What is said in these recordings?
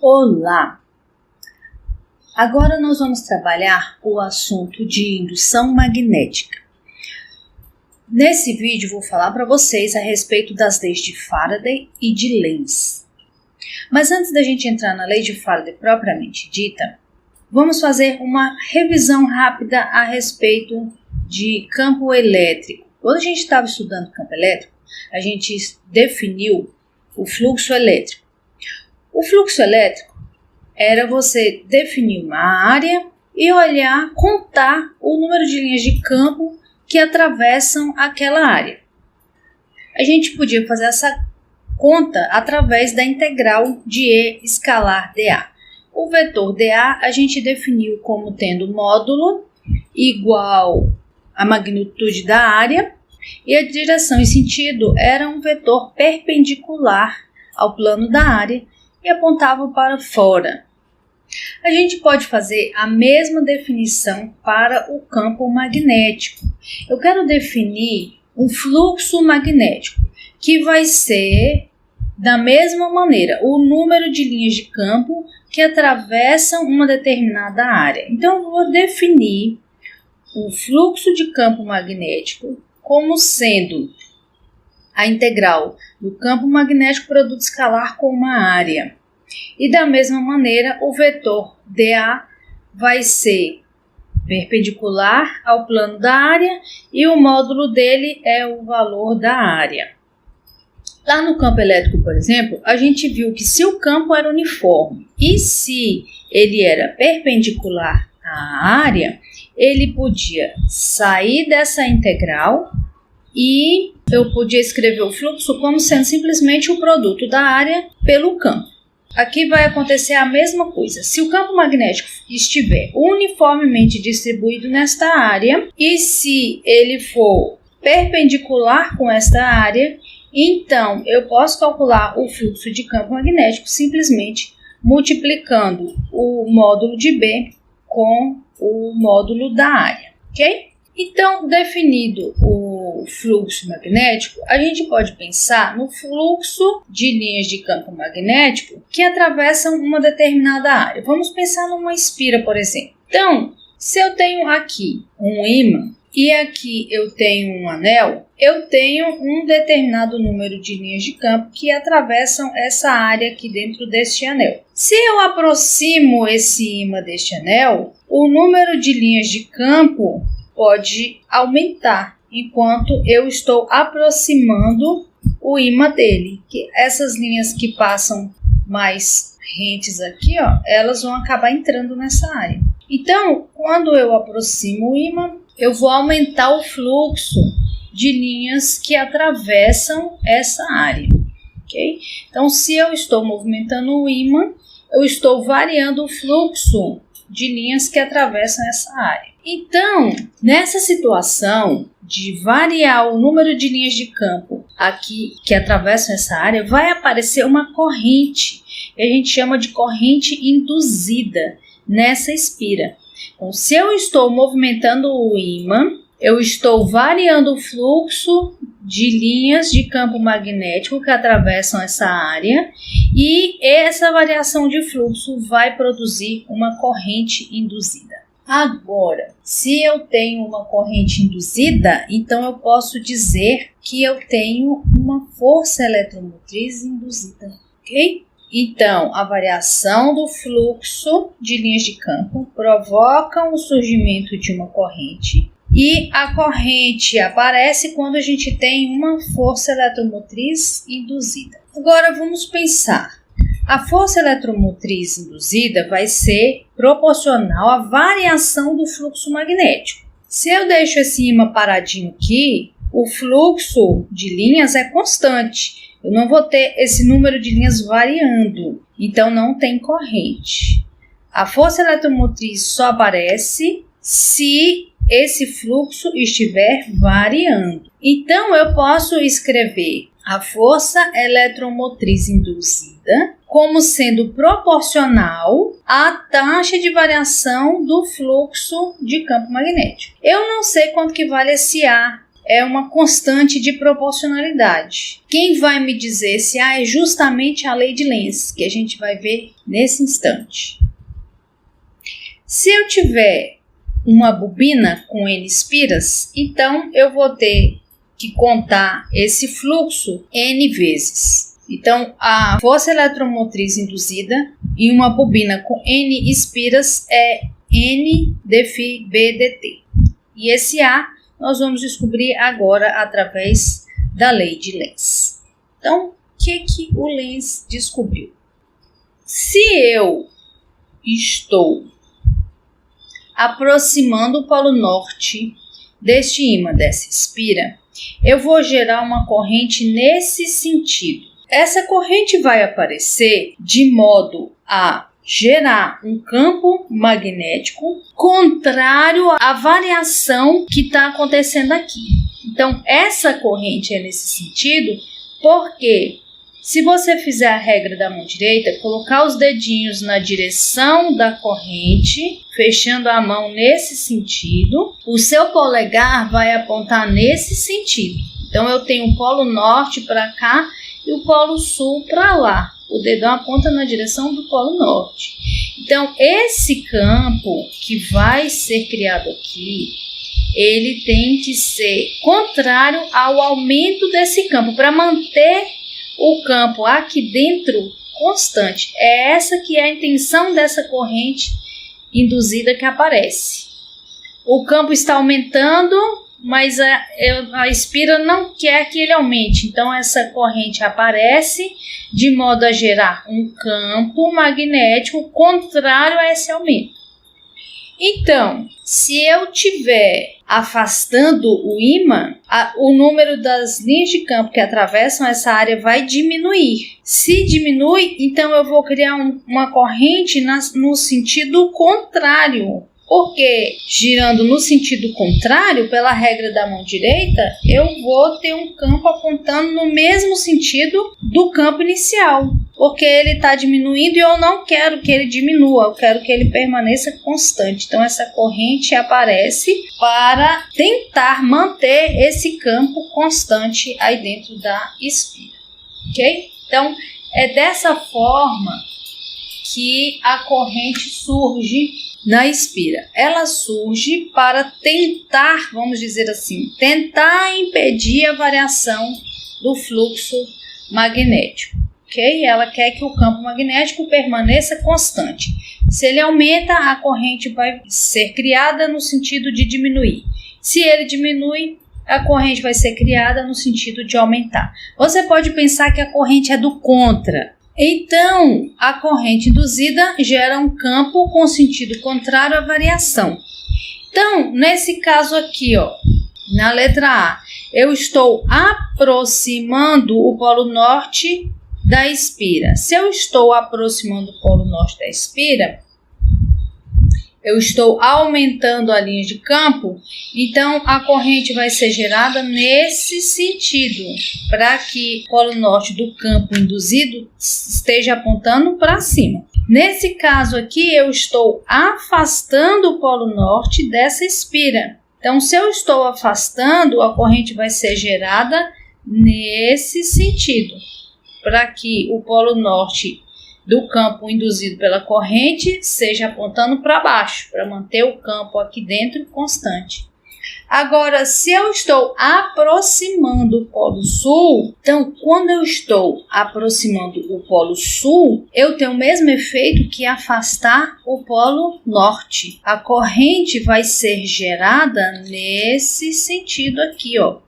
Olá! Agora nós vamos trabalhar o assunto de indução magnética. Nesse vídeo vou falar para vocês a respeito das leis de Faraday e de Lenz. Mas antes da gente entrar na lei de Faraday propriamente dita, vamos fazer uma revisão rápida a respeito de campo elétrico. Quando a gente estava estudando campo elétrico, a gente definiu o fluxo elétrico. O fluxo elétrico era você definir uma área e olhar, contar o número de linhas de campo que atravessam aquela área. A gente podia fazer essa conta através da integral de E escalar dA. O vetor dA a gente definiu como tendo módulo igual à magnitude da área e a direção e sentido era um vetor perpendicular ao plano da área e apontava para fora. A gente pode fazer a mesma definição para o campo magnético. Eu quero definir um fluxo magnético, que vai ser da mesma maneira o número de linhas de campo que atravessam uma determinada área. Então, eu vou definir o fluxo de campo magnético como sendo a integral do campo magnético produto escalar com uma área. E da mesma maneira, o vetor dA vai ser perpendicular ao plano da área e o módulo dele é o valor da área. Lá no campo elétrico, por exemplo, a gente viu que se o campo era uniforme e se ele era perpendicular à área, ele podia sair dessa integral e eu podia escrever o fluxo como sendo simplesmente o produto da área pelo campo. Aqui vai acontecer a mesma coisa. Se o campo magnético estiver uniformemente distribuído nesta área e se ele for perpendicular com esta área, então eu posso calcular o fluxo de campo magnético simplesmente multiplicando o módulo de B com o módulo da área, ok? Então, definido o fluxo magnético, a gente pode pensar no fluxo de linhas de campo magnético que atravessam uma determinada área. Vamos pensar numa espira, por exemplo. Então, se eu tenho aqui um ímã e aqui eu tenho um anel, eu tenho um determinado número de linhas de campo que atravessam essa área aqui dentro deste anel. Se eu aproximo esse ímã deste anel, o número de linhas de campo pode aumentar enquanto eu estou aproximando o ímã dele. Que essas linhas que passam mais rentes aqui, ó, elas vão acabar entrando nessa área. Então, quando eu aproximo o ímã, eu vou aumentar o fluxo de linhas que atravessam essa área, ok? Então, se eu estou movimentando o ímã, eu estou variando o fluxo de linhas que atravessam essa área. Então, nessa situação de variar o número de linhas de campo aqui que atravessam essa área, vai aparecer uma corrente, que a gente chama de corrente induzida nessa espira. Então, se eu estou movimentando o ímã, eu estou variando o fluxo de linhas de campo magnético que atravessam essa área e essa variação de fluxo vai produzir uma corrente induzida. Agora, se eu tenho uma corrente induzida, então eu posso dizer que eu tenho uma força eletromotriz induzida, ok? Então, a variação do fluxo de linhas de campo provoca o surgimento de uma corrente e a corrente aparece quando a gente tem uma força eletromotriz induzida. Agora, vamos pensar. A força eletromotriz induzida vai ser proporcional à variação do fluxo magnético. Se eu deixo esse ímã paradinho aqui, o fluxo de linhas é constante. Eu não vou ter esse número de linhas variando, então não tem corrente. A força eletromotriz só aparece se esse fluxo estiver variando. Então, eu posso escrever a força eletromotriz induzida como sendo proporcional à taxa de variação do fluxo de campo magnético. Eu não sei quanto que vale esse A. é uma constante de proporcionalidade. Quem vai me dizer se A é justamente a lei de Lenz, que a gente vai ver nesse instante. Se eu tiver uma bobina com N espiras, então eu vou ter que contar esse fluxo N vezes. Então, a força eletromotriz induzida em uma bobina com N espiras é N dφ B dt. E esse A nós vamos descobrir agora através da lei de Lenz. Então, o que o Lenz descobriu? Se eu estou aproximando o polo norte deste ímã, dessa espira, eu vou gerar uma corrente nesse sentido. Essa corrente vai aparecer de modo a gerar um campo magnético contrário à variação que está acontecendo aqui. Então, essa corrente é nesse sentido, porque se você fizer a regra da mão direita, colocar os dedinhos na direção da corrente, fechando a mão nesse sentido, o seu polegar vai apontar nesse sentido. Então, eu tenho o polo norte para cá e o polo sul para lá. O dedão aponta na direção do polo norte. Então, esse campo que vai ser criado aqui, ele tem que ser contrário ao aumento desse campo, para manter o campo aqui dentro constante. É essa que é a intenção dessa corrente induzida que aparece. O campo está aumentando, mas a espira não quer que ele aumente. Então, essa corrente aparece de modo a gerar um campo magnético contrário a esse aumento. Então, se eu estiver afastando o ímã, o número das linhas de campo que atravessam essa área vai diminuir. Se diminui, então eu vou criar uma corrente no sentido contrário. Porque, girando no sentido contrário, pela regra da mão direita, eu vou ter um campo apontando no mesmo sentido do campo inicial. Porque ele está diminuindo e eu não quero que ele diminua, eu quero que ele permaneça constante. Então, essa corrente aparece para tentar manter esse campo constante aí dentro da espira. Ok? Então, é dessa forma que a corrente surge na espira. Ela surge para tentar, vamos dizer assim, tentar impedir a variação do fluxo magnético. Ok? Ela quer que o campo magnético permaneça constante. Se ele aumenta, a corrente vai ser criada no sentido de diminuir. Se ele diminui, a corrente vai ser criada no sentido de aumentar. Você pode pensar que a corrente é do contra. Então, a corrente induzida gera um campo com sentido contrário à variação. Então, nesse caso aqui, ó, na letra A, eu estou aproximando o polo norte da espira. Se eu estou aproximando o polo norte da espira, eu estou aumentando a linha de campo, então a corrente vai ser gerada nesse sentido, para que o polo norte do campo induzido esteja apontando para cima. Nesse caso aqui, eu estou afastando o polo norte dessa espira. Então, se eu estou afastando, a corrente vai ser gerada nesse sentido, para que o polo norte do campo induzido pela corrente seja apontando para baixo, para manter o campo aqui dentro constante. Agora, se eu estou aproximando o polo sul, então, quando eu estou aproximando o polo sul, eu tenho o mesmo efeito que afastar o polo norte. A corrente vai ser gerada nesse sentido aqui, ó,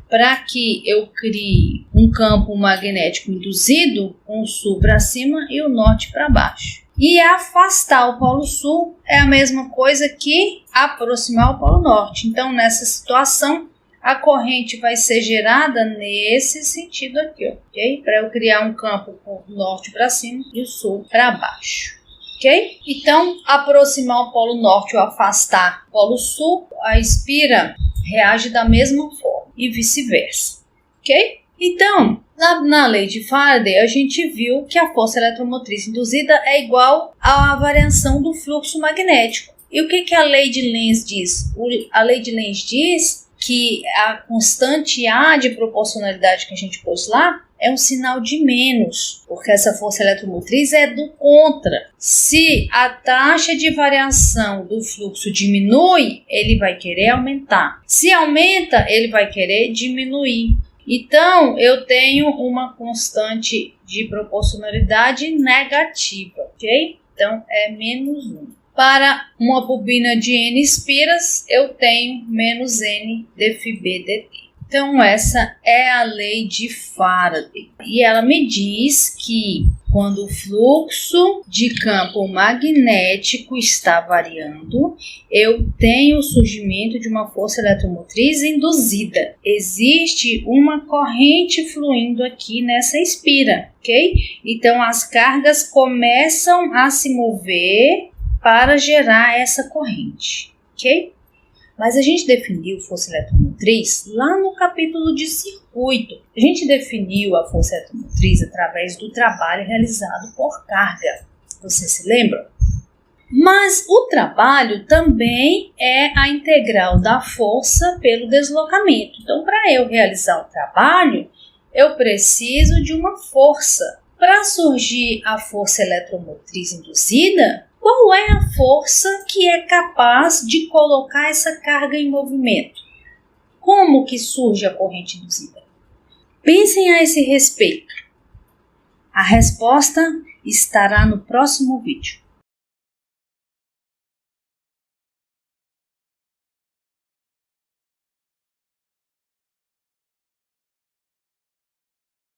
para que eu crie um campo magnético induzido com o sul para cima e o norte para baixo. E afastar o polo sul é a mesma coisa que aproximar o polo norte. Então, nessa situação, a corrente vai ser gerada nesse sentido aqui, ok? Para eu criar um campo com o norte para cima e o sul para baixo. Ok? Então, aproximar o polo norte ou afastar o polo sul, a espira reage da mesma forma e vice-versa. Ok? Então, na lei de Faraday, a gente viu que a força eletromotriz induzida é igual à variação do fluxo magnético. E o que a lei de Lenz diz? A lei de Lenz diz que a constante A de proporcionalidade que a gente pôs lá é um sinal de menos, porque essa força eletromotriz é do contra. Se a taxa de variação do fluxo diminui, ele vai querer aumentar. Se aumenta, ele vai querer diminuir. Então, eu tenho uma constante de proporcionalidade negativa, ok? Então, é menos 1. Para uma bobina de N espiras, eu tenho menos N dφB dt. Então, essa é a lei de Faraday. E ela me diz que quando o fluxo de campo magnético está variando, eu tenho o surgimento de uma força eletromotriz induzida. Existe uma corrente fluindo aqui nessa espira, ok? Então, as cargas começam a se mover para gerar essa corrente, ok? Mas a gente definiu força eletromotriz lá no capítulo de circuito. A gente definiu a força eletromotriz através do trabalho realizado por carga. Você se lembra? Mas o trabalho também é a integral da força pelo deslocamento. Então, para eu realizar o trabalho, eu preciso de uma força. Para surgir a força eletromotriz induzida, qual é a força que é capaz de colocar essa carga em movimento? Como que surge a corrente induzida? Pensem a esse respeito. A resposta estará no próximo vídeo.